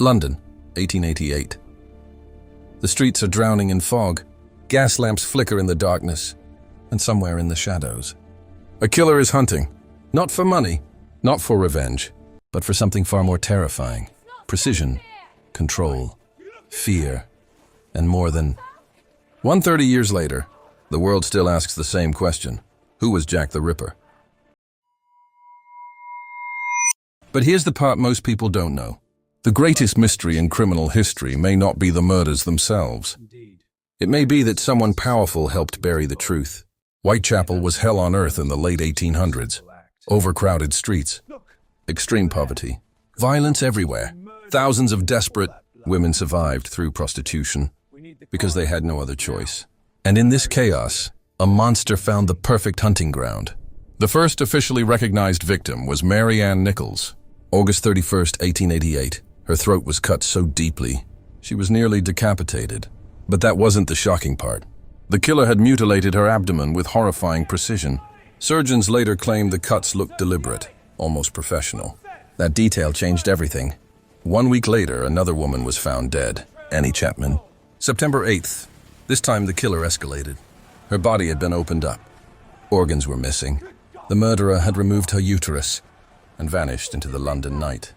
London, 1888. The streets are drowning in fog. Gas lamps flicker in the darkness, and somewhere in the shadows, a killer is hunting, not for money, not for revenge, but for something far more terrifying. Precision, control, fear, and more than. 130 years later, the world still asks the same question. Who was Jack the Ripper? But here's the part most people don't know. The greatest mystery in criminal history may not be the murders themselves. It may be that someone powerful helped bury the truth. Whitechapel was hell on earth in the late 1800s. Overcrowded streets, extreme poverty, violence everywhere. Thousands of desperate women survived through prostitution because they had no other choice. And in this chaos, a monster found the perfect hunting ground. The first officially recognized victim was Mary Ann Nichols. August 31st, 1888. Her throat was cut so deeply, she was nearly decapitated. But that wasn't the shocking part. The killer had mutilated her abdomen with horrifying precision. Surgeons later claimed the cuts looked deliberate, almost professional. That detail changed everything. 1 week later, another woman was found dead, Annie Chapman. September 8th. This time the killer escalated. Her body had been opened up. Organs were missing. The murderer had removed her uterus and vanished into the London night.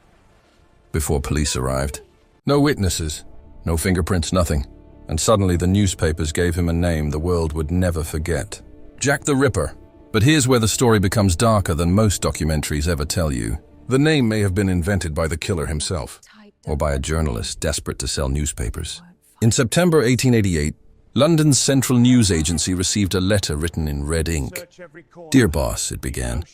Before police arrived, no witnesses, no fingerprints, nothing. And suddenly the newspapers gave him a name the world would never forget. Jack the Ripper. But here's where the story becomes darker than most documentaries ever tell you. The name may have been invented by the killer himself, or by a journalist desperate to sell newspapers. In September 1888, London's Central News Agency received a letter written in red ink. "Dear boss," it began.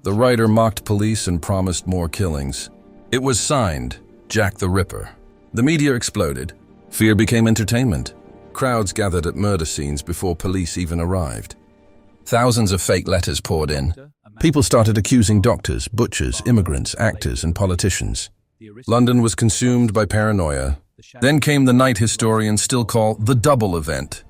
The writer mocked police and promised more killings. It was signed, Jack the Ripper. The media exploded. Fear became entertainment. Crowds gathered at murder scenes before police even arrived. Thousands of fake letters poured in. People started accusing doctors, butchers, immigrants, actors, and politicians. London was consumed by paranoia. Then came the night historians still call the double event.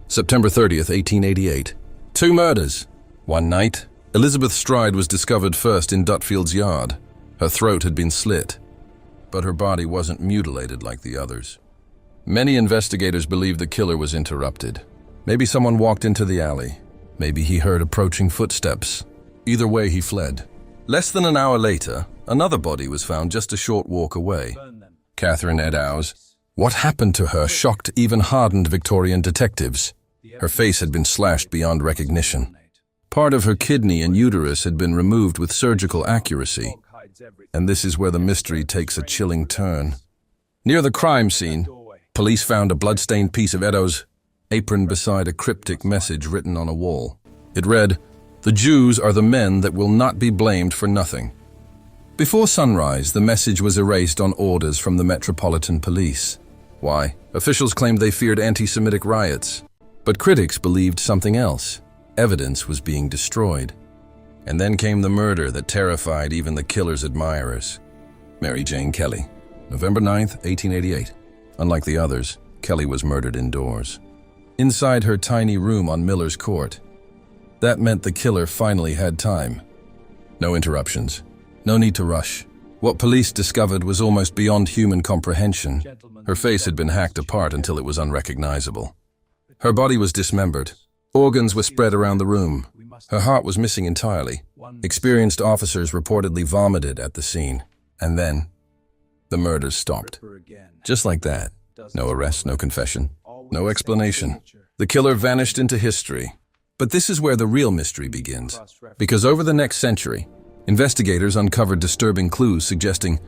September 30th, 1888. 2 murders. One night, Elizabeth Stride was discovered first in Dutfield's yard. Her throat had been slit, but her body wasn't mutilated like the others. Many investigators believe the killer was interrupted. Maybe someone walked into the alley. Maybe he heard approaching footsteps. Either way, he fled. Less than an hour later, another body was found just a short walk away. Catherine Eddowes. What happened to her shocked even hardened Victorian detectives. Her face had been slashed beyond recognition. Part of her kidney and uterus had been removed with surgical accuracy. And this is where the mystery takes a chilling turn. Near the crime scene, police found a blood-stained piece of Eddowes' apron beside a cryptic message written on a wall. It read, "The Jews are the men that will not be blamed for nothing." Before sunrise, the message was erased on orders from the Metropolitan Police. Why? Officials claimed they feared anti-Semitic riots. But critics believed something else. Evidence was being destroyed. And then came the murder that terrified even the killer's admirers. Mary Jane Kelly. November 9th, 1888. Unlike the others, Kelly was murdered indoors, inside her tiny room on Miller's Court. That meant the killer finally had time. No interruptions. No need to rush. What police discovered was almost beyond human comprehension. Her face had been hacked apart until it was unrecognizable. Her body was dismembered. Organs were spread around the room. Her heart was missing entirely. Experienced officers reportedly vomited at the scene. And then, the murders stopped. Just like that. No arrest, no confession, no explanation. The killer vanished into history. But this is where the real mystery begins. Because over the next century, investigators uncovered disturbing clues suggesting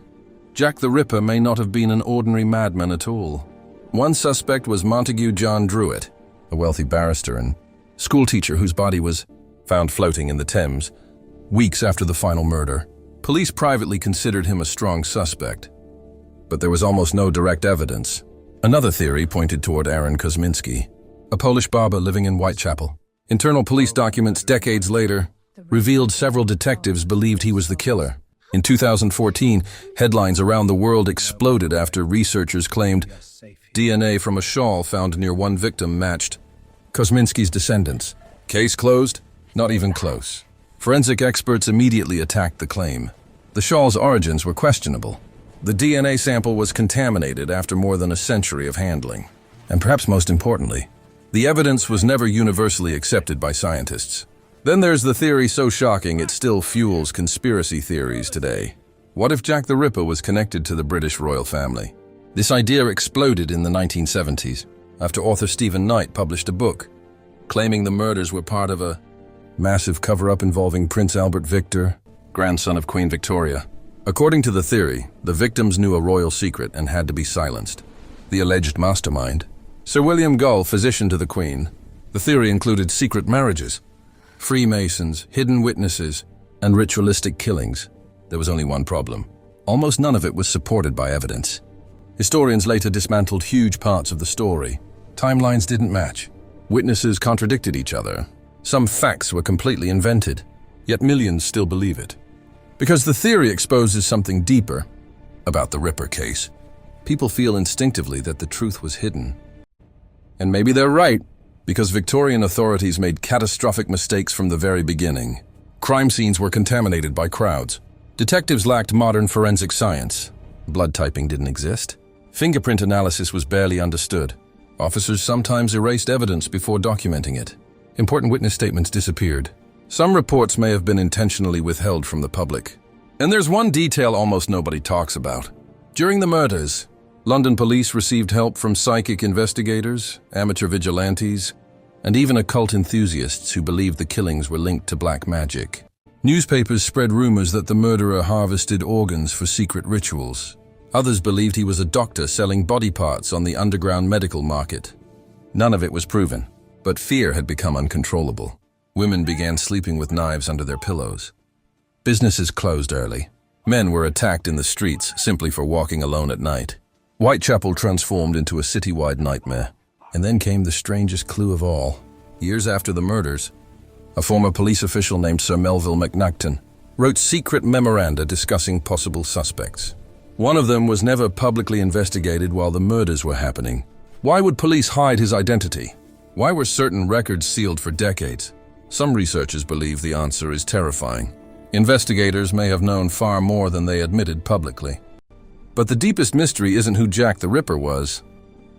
Jack the Ripper may not have been an ordinary madman at all. One suspect was Montague John Druitt, a wealthy barrister and schoolteacher whose body was found floating in the Thames weeks after the final murder. Police privately considered him a strong suspect, but there was almost no direct evidence. Another theory pointed toward Aaron Kosminski, a Polish barber living in Whitechapel. Internal police documents decades later revealed several detectives believed he was the killer. In 2014, headlines around the world exploded after researchers claimed DNA from a shawl found near one victim matched Kosminski's descendants. Case closed? Not even close. Forensic experts immediately attacked the claim. The shawl's origins were questionable. The DNA sample was contaminated after more than a century of handling. And perhaps most importantly, the evidence was never universally accepted by scientists. Then there's the theory so shocking it still fuels conspiracy theories today. What if Jack the Ripper was connected to the British royal family? This idea exploded in the 1970s after author Stephen Knight published a book claiming the murders were part of a massive cover-up involving Prince Albert Victor, grandson of Queen Victoria. According to the theory, the victims knew a royal secret and had to be silenced. The alleged mastermind, Sir William Gull, physician to the Queen. The theory included secret marriages, Freemasons, hidden witnesses, and ritualistic killings. There was only one problem. Almost none of it was supported by evidence. Historians later dismantled huge parts of the story. Timelines didn't match. Witnesses contradicted each other. Some facts were completely invented, yet millions still believe it. Because the theory exposes something deeper about the Ripper case. People feel instinctively that the truth was hidden. And maybe they're right, because Victorian authorities made catastrophic mistakes from the very beginning. Crime scenes were contaminated by crowds. Detectives lacked modern forensic science. Blood typing didn't exist. Fingerprint analysis was barely understood. Officers sometimes erased evidence before documenting it. Important witness statements disappeared. Some reports may have been intentionally withheld from the public. And there's one detail almost nobody talks about. During the murders, London police received help from psychic investigators, amateur vigilantes, and even occult enthusiasts who believed the killings were linked to black magic. Newspapers spread rumors that the murderer harvested organs for secret rituals. Others believed he was a doctor selling body parts on the underground medical market. None of it was proven, but fear had become uncontrollable. Women began sleeping with knives under their pillows. Businesses closed early. Men were attacked in the streets simply for walking alone at night. Whitechapel transformed into a citywide nightmare. And then came the strangest clue of all. Years after the murders, a former police official named Sir Melville McNaughton wrote secret memoranda discussing possible suspects. One of them was never publicly investigated while the murders were happening. Why would police hide his identity? Why were certain records sealed for decades? Some researchers believe the answer is terrifying. Investigators may have known far more than they admitted publicly. But the deepest mystery isn't who Jack the Ripper was.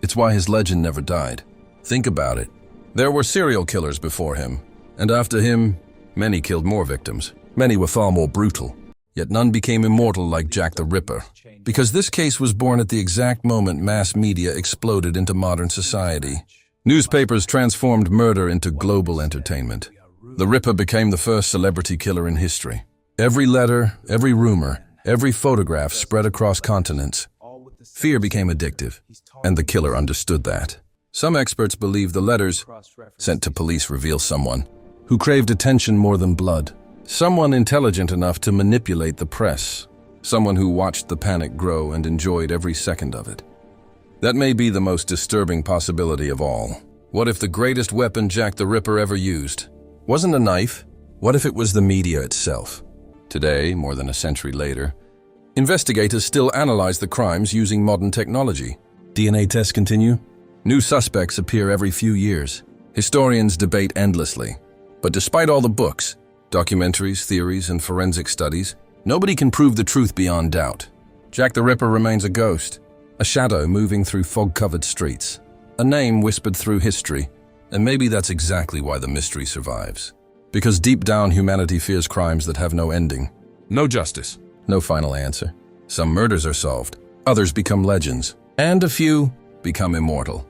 It's why his legend never died. Think about it. There were serial killers before him, and after him, many killed more victims. Many were far more brutal. Yet none became immortal like Jack the Ripper. Because this case was born at the exact moment mass media exploded into modern society. Newspapers transformed murder into global entertainment. The Ripper became the first celebrity killer in history. Every letter, every rumor, every photograph spread across continents. Fear became addictive, and the killer understood that. Some experts believe the letters sent to police reveal someone who craved attention more than blood. Someone intelligent enough to manipulate the press. Someone who watched the panic grow and enjoyed every second of it. That may be the most disturbing possibility of all. What if the greatest weapon Jack the Ripper ever used wasn't a knife? What if it was the media itself? Today, more than a century later, investigators still analyze the crimes using modern technology. DNA tests continue. New suspects appear every few years. Historians debate endlessly. But despite all the books, documentaries, theories, and forensic studies, nobody can prove the truth beyond doubt. Jack the Ripper remains a ghost, a shadow moving through fog-covered streets, a name whispered through history, and maybe that's exactly why the mystery survives. Because deep down humanity fears crimes that have no ending. No justice. No final answer. Some murders are solved, others become legends, and a few become immortal.